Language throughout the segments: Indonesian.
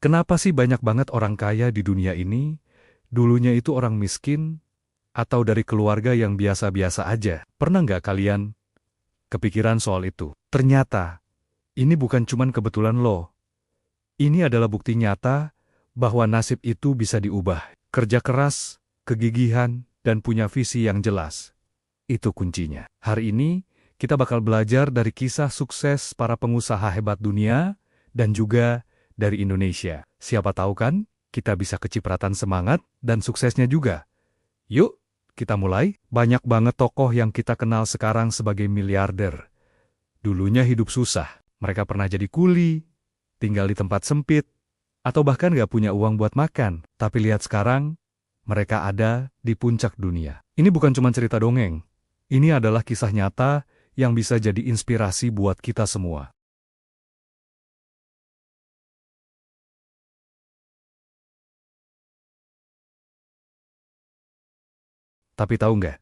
Kenapa sih banyak banget orang kaya di dunia ini, dulunya itu orang miskin, atau dari keluarga yang biasa-biasa aja? Pernah nggak kalian kepikiran soal itu? Ternyata, ini bukan cuman kebetulan loh. Ini adalah bukti nyata bahwa nasib itu bisa diubah. Kerja keras, kegigihan, dan punya visi yang jelas. Itu kuncinya. Hari ini, kita bakal belajar dari kisah sukses para pengusaha hebat dunia, dan juga dari Indonesia. Siapa tahu kan, kita bisa kecipratan semangat dan suksesnya juga. Yuk, kita mulai. Banyak banget tokoh yang kita kenal sekarang sebagai miliarder. Dulunya hidup susah. Mereka pernah jadi kuli, tinggal di tempat sempit, atau bahkan gak punya uang buat makan. Tapi lihat sekarang, mereka ada di puncak dunia. Ini bukan cuma cerita dongeng. Ini adalah kisah nyata yang bisa jadi inspirasi buat kita semua. Tapi tahu nggak?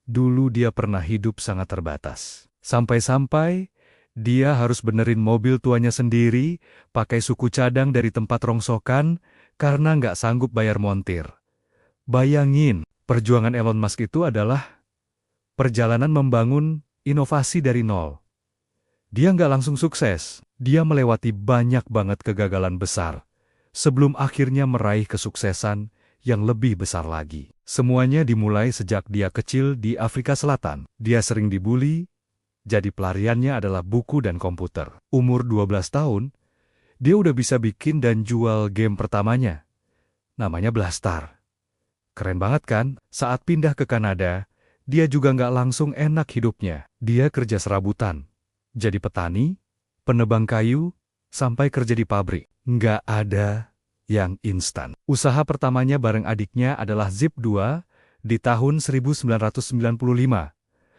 Dulu dia pernah hidup sangat terbatas. Sampai-sampai dia harus benerin mobil tuanya sendiri, pakai suku cadang dari tempat rongsokan, karena nggak sanggup bayar montir. Bayangin, perjuangan Elon Musk itu adalah perjalanan membangun inovasi dari nol. Dia nggak langsung sukses, dia melewati banyak banget kegagalan besar, sebelum akhirnya meraih kesuksesan yang lebih besar lagi. Semuanya dimulai sejak dia kecil di Afrika Selatan. Dia sering dibully, jadi pelariannya adalah buku dan komputer. Umur 12 tahun, dia udah bisa bikin dan jual game pertamanya. Namanya Blastar. Keren banget kan? Saat pindah ke Kanada, dia juga nggak langsung enak hidupnya. Dia kerja serabutan, jadi petani, penebang kayu, sampai kerja di pabrik. Nggak ada yang instan. Usaha pertamanya bareng adiknya adalah Zip2 di tahun 1995.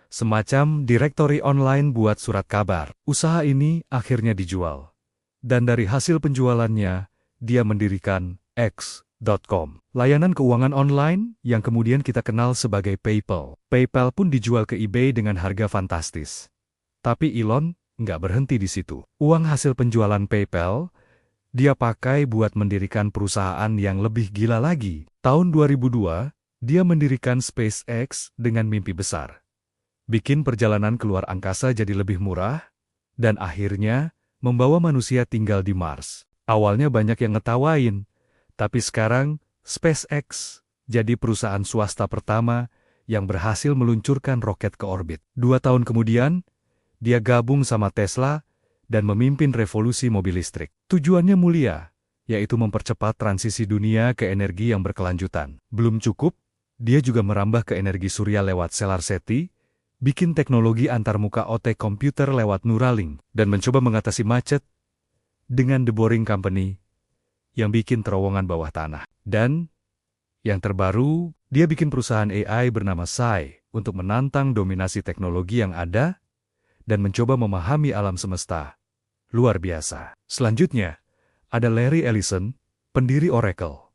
Semacam direktori online buat surat kabar. Usaha ini akhirnya dijual. Dan dari hasil penjualannya, dia mendirikan X.com. Layanan keuangan online yang kemudian kita kenal sebagai PayPal. PayPal pun dijual ke eBay dengan harga fantastis. Tapi Elon nggak berhenti di situ. Uang hasil penjualan PayPal dia pakai buat mendirikan perusahaan yang lebih gila lagi. Tahun 2002, dia mendirikan SpaceX dengan mimpi besar. Bikin perjalanan keluar angkasa jadi lebih murah, dan akhirnya membawa manusia tinggal di Mars. Awalnya banyak yang ngetawain, tapi sekarang SpaceX jadi perusahaan swasta pertama yang berhasil meluncurkan roket ke orbit. 2 tahun kemudian, dia gabung sama Tesla dan memimpin revolusi mobil listrik. Tujuannya mulia, yaitu mempercepat transisi dunia ke energi yang berkelanjutan. Belum cukup, dia juga merambah ke energi surya lewat SolarCity, bikin teknologi antarmuka otak komputer lewat Neuralink, dan mencoba mengatasi macet dengan The Boring Company yang bikin terowongan bawah tanah. Dan yang terbaru, dia bikin perusahaan AI bernama Sai untuk menantang dominasi teknologi yang ada dan mencoba memahami alam semesta. Luar biasa. Selanjutnya, ada Larry Ellison, pendiri Oracle.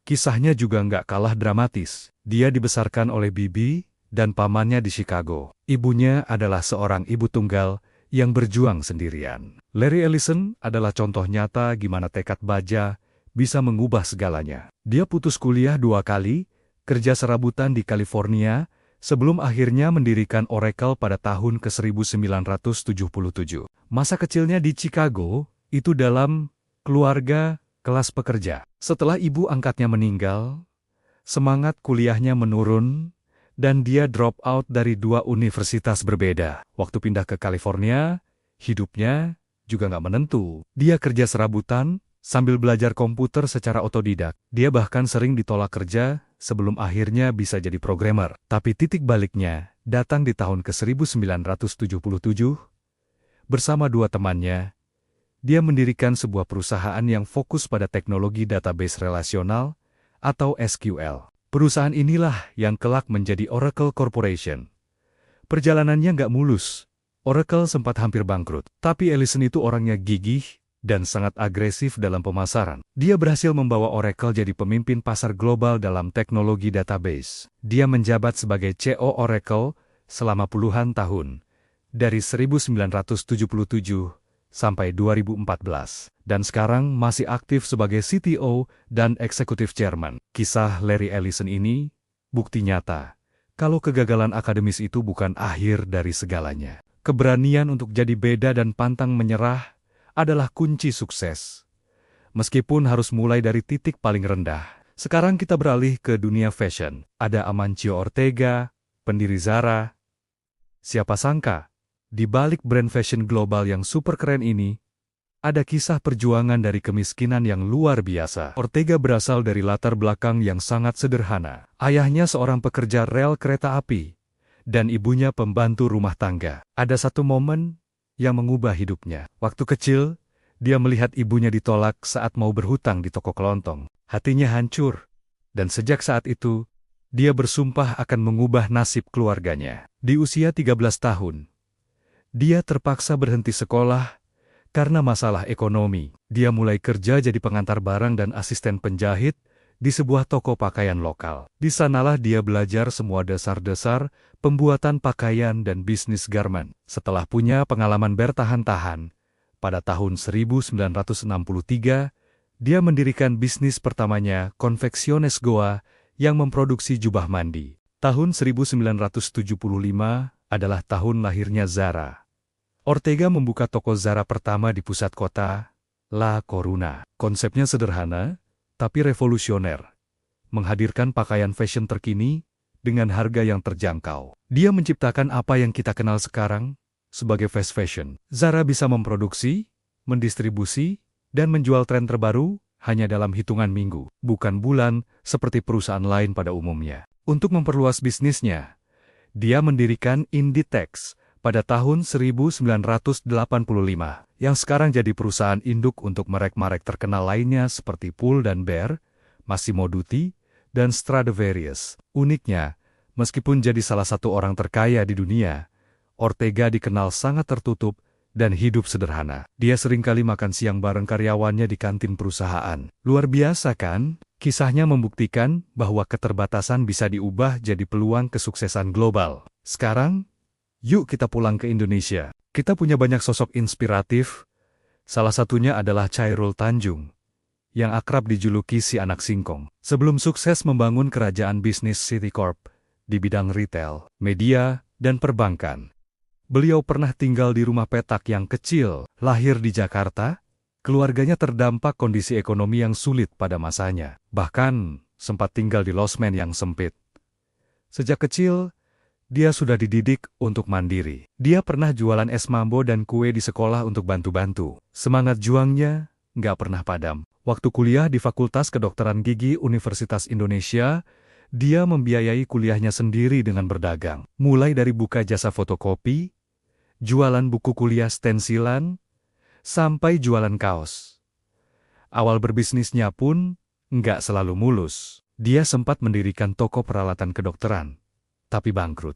Kisahnya juga nggak kalah dramatis. Dia dibesarkan oleh bibi dan pamannya di Chicago. Ibunya adalah seorang ibu tunggal yang berjuang sendirian. Larry Ellison adalah contoh nyata gimana tekad baja bisa mengubah segalanya. Dia putus kuliah 2 kali, kerja serabutan di California, sebelum akhirnya mendirikan Oracle pada tahun ke-1977. Masa kecilnya di Chicago, itu dalam keluarga kelas pekerja. Setelah ibu angkatnya meninggal, semangat kuliahnya menurun, dan dia drop out dari 2 universitas berbeda. Waktu pindah ke California, hidupnya juga nggak menentu. Dia kerja serabutan, sambil belajar komputer secara otodidak. Dia bahkan sering ditolak kerja, sebelum akhirnya bisa jadi programmer. Tapi titik baliknya datang di tahun ke-1977. Bersama 2 temannya, dia mendirikan sebuah perusahaan yang fokus pada teknologi database relasional atau SQL. Perusahaan inilah yang kelak menjadi Oracle Corporation. Perjalanannya nggak mulus. Oracle sempat hampir bangkrut. Tapi Ellison itu orangnya gigih dan sangat agresif dalam pemasaran. Dia berhasil membawa Oracle jadi pemimpin pasar global dalam teknologi database. Dia menjabat sebagai CEO Oracle selama puluhan tahun, dari 1977 sampai 2014, dan sekarang masih aktif sebagai CTO dan Executive Chairman. Kisah Larry Ellison ini bukti nyata kalau kegagalan akademis itu bukan akhir dari segalanya. Keberanian untuk jadi beda dan pantang menyerah adalah kunci sukses. Meskipun harus mulai dari titik paling rendah. Sekarang kita beralih ke dunia fashion. Ada Amancio Ortega, pendiri Zara. Siapa sangka, di balik brand fashion global yang super keren ini, ada kisah perjuangan dari kemiskinan yang luar biasa. Ortega berasal dari latar belakang yang sangat sederhana. Ayahnya seorang pekerja rel kereta api, dan ibunya pembantu rumah tangga. Ada satu momen yang mengubah hidupnya. Waktu kecil, dia melihat ibunya ditolak saat mau berhutang di toko kelontong. Hatinya hancur, dan sejak saat itu, dia bersumpah akan mengubah nasib keluarganya. Di usia 13 tahun, dia terpaksa berhenti sekolah karena masalah ekonomi. Dia mulai kerja jadi pengantar barang dan asisten penjahit di sebuah toko pakaian lokal. Di sanalah dia belajar semua dasar-dasar pembuatan pakaian dan bisnis garment. Setelah punya pengalaman bertahan-tahan, pada tahun 1963, dia mendirikan bisnis pertamanya, Confecciones Goa, yang memproduksi jubah mandi. Tahun 1975 adalah tahun lahirnya Zara. Ortega membuka toko Zara pertama di pusat kota, La Coruna. Konsepnya sederhana, tapi revolusioner. Menghadirkan pakaian fashion terkini dengan harga yang terjangkau. Dia menciptakan apa yang kita kenal sekarang sebagai fast fashion. Zara bisa memproduksi, mendistribusi, dan menjual tren terbaru hanya dalam hitungan minggu, bukan bulan seperti perusahaan lain pada umumnya. Untuk memperluas bisnisnya, dia mendirikan Inditex pada tahun 1985, yang sekarang jadi perusahaan induk untuk merek-merek terkenal lainnya seperti Pull & Bear, Massimo Dutti, dan Stradivarius. Uniknya, meskipun jadi salah satu orang terkaya di dunia, Ortega dikenal sangat tertutup dan hidup sederhana. Dia seringkali makan siang bareng karyawannya di kantin perusahaan. Luar biasa kan? Kisahnya membuktikan bahwa keterbatasan bisa diubah jadi peluang kesuksesan global. Sekarang, yuk kita pulang ke Indonesia. Kita punya banyak sosok inspiratif. Salah satunya adalah Chairul Tanjung, yang akrab dijuluki si anak singkong. Sebelum sukses membangun kerajaan bisnis Citicorp di bidang retail, media, dan perbankan, beliau pernah tinggal di rumah petak yang kecil. Lahir di Jakarta, keluarganya terdampak kondisi ekonomi yang sulit pada masanya. Bahkan, sempat tinggal di losmen yang sempit. Sejak kecil, dia sudah dididik untuk mandiri. Dia pernah jualan es mambo dan kue di sekolah untuk bantu-bantu. Semangat juangnya nggak pernah padam. Waktu kuliah di Fakultas Kedokteran Gigi Universitas Indonesia, dia membiayai kuliahnya sendiri dengan berdagang. Mulai dari buka jasa fotokopi, jualan buku kuliah stensilan, sampai jualan kaos. Awal berbisnisnya pun nggak selalu mulus. Dia sempat mendirikan toko peralatan kedokteran, tapi bangkrut.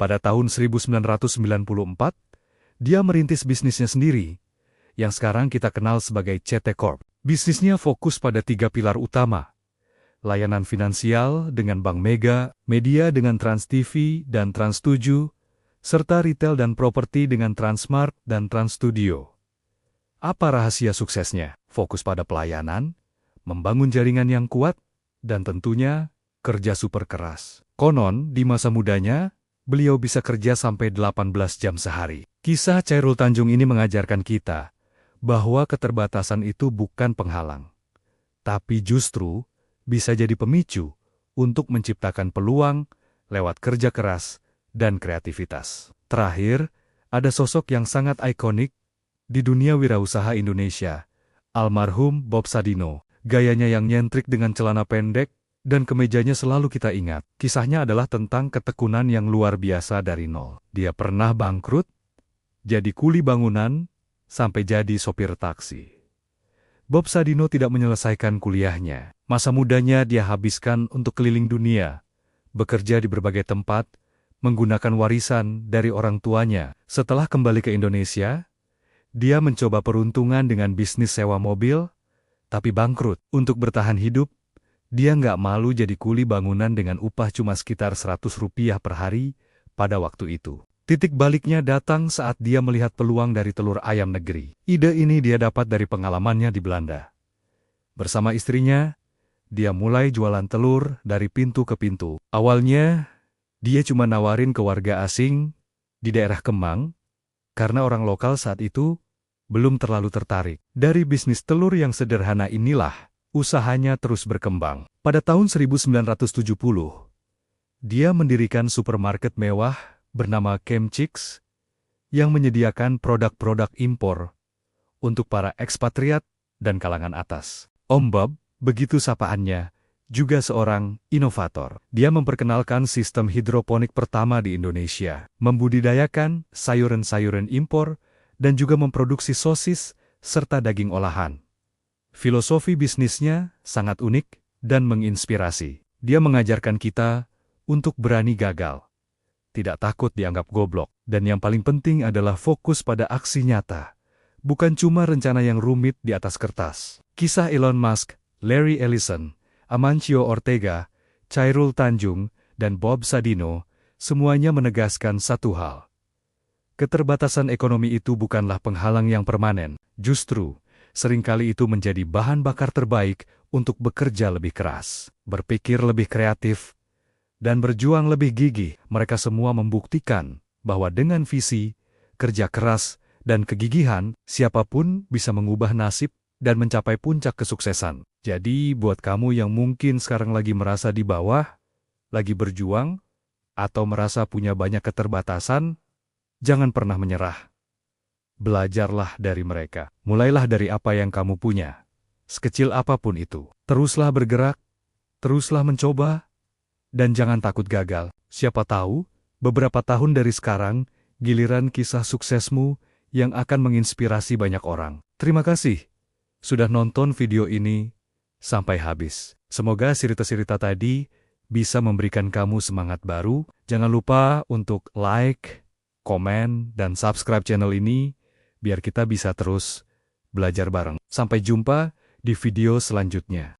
Pada tahun 1994, dia merintis bisnisnya sendiri, yang sekarang kita kenal sebagai CT Corp. Bisnisnya fokus pada 3 pilar utama: layanan finansial dengan Bank Mega, media dengan Trans TV dan Trans 7, serta retail dan properti dengan Transmart dan Trans Studio. Apa rahasia suksesnya? Fokus pada pelayanan, membangun jaringan yang kuat, dan tentunya kerja super keras. Konon, di masa mudanya, beliau bisa kerja sampai 18 jam sehari. Kisah Chairul Tanjung ini mengajarkan kita bahwa keterbatasan itu bukan penghalang, tapi justru bisa jadi pemicu untuk menciptakan peluang lewat kerja keras dan kreativitas. Terakhir, ada sosok yang sangat ikonik di dunia wirausaha Indonesia, almarhum Bob Sadino. Gayanya yang nyentrik dengan celana pendek dan kemejanya selalu kita ingat. Kisahnya adalah tentang ketekunan yang luar biasa dari nol. Dia pernah bangkrut, jadi kuli bangunan, sampai jadi sopir taksi. Bob Sadino tidak menyelesaikan kuliahnya. Masa mudanya dia habiskan untuk keliling dunia, bekerja di berbagai tempat, menggunakan warisan dari orang tuanya. Setelah kembali ke Indonesia, dia mencoba peruntungan dengan bisnis sewa mobil, tapi bangkrut. Untuk bertahan hidup, Dia nggak malu jadi kuli bangunan dengan upah cuma sekitar Rp100 per hari pada waktu itu. Titik baliknya datang saat dia melihat peluang dari telur ayam negeri. Ide ini dia dapat dari pengalamannya di Belanda. Bersama istrinya, dia mulai jualan telur dari pintu ke pintu. Awalnya, dia cuma nawarin ke warga asing di daerah Kemang, karena orang lokal saat itu belum terlalu tertarik. Dari bisnis telur yang sederhana inilah, usahanya terus berkembang. Pada tahun 1970, dia mendirikan supermarket mewah bernama Chemchicks yang menyediakan produk-produk impor untuk para ekspatriat dan kalangan atas. Om Bob, begitu sapaannya, juga seorang inovator. Dia memperkenalkan sistem hidroponik pertama di Indonesia, membudidayakan sayuran-sayuran impor, dan juga memproduksi sosis serta daging olahan. Filosofi bisnisnya sangat unik dan menginspirasi. Dia mengajarkan kita untuk berani gagal, tidak takut dianggap goblok, dan yang paling penting adalah fokus pada aksi nyata, bukan cuma rencana yang rumit di atas kertas. Kisah Elon Musk, Larry Ellison, Amancio Ortega, Chairul Tanjung, dan Bob Sadino, semuanya menegaskan satu hal. Keterbatasan ekonomi itu bukanlah penghalang yang permanen, justru seringkali itu menjadi bahan bakar terbaik untuk bekerja lebih keras, berpikir lebih kreatif, dan berjuang lebih gigih. Mereka semua membuktikan bahwa dengan visi, kerja keras, dan kegigihan, siapapun bisa mengubah nasib dan mencapai puncak kesuksesan. Jadi, buat kamu yang mungkin sekarang lagi merasa di bawah, lagi berjuang, atau merasa punya banyak keterbatasan, jangan pernah menyerah. Belajarlah dari mereka. Mulailah dari apa yang kamu punya, sekecil apapun itu. Teruslah bergerak, teruslah mencoba, dan jangan takut gagal. Siapa tahu, beberapa tahun dari sekarang, giliran kisah suksesmu yang akan menginspirasi banyak orang. Terima kasih sudah nonton video ini sampai habis. Semoga cerita-cerita tadi bisa memberikan kamu semangat baru. Jangan lupa untuk like, komen, dan subscribe channel ini, biar kita bisa terus belajar bareng. Sampai jumpa di video selanjutnya.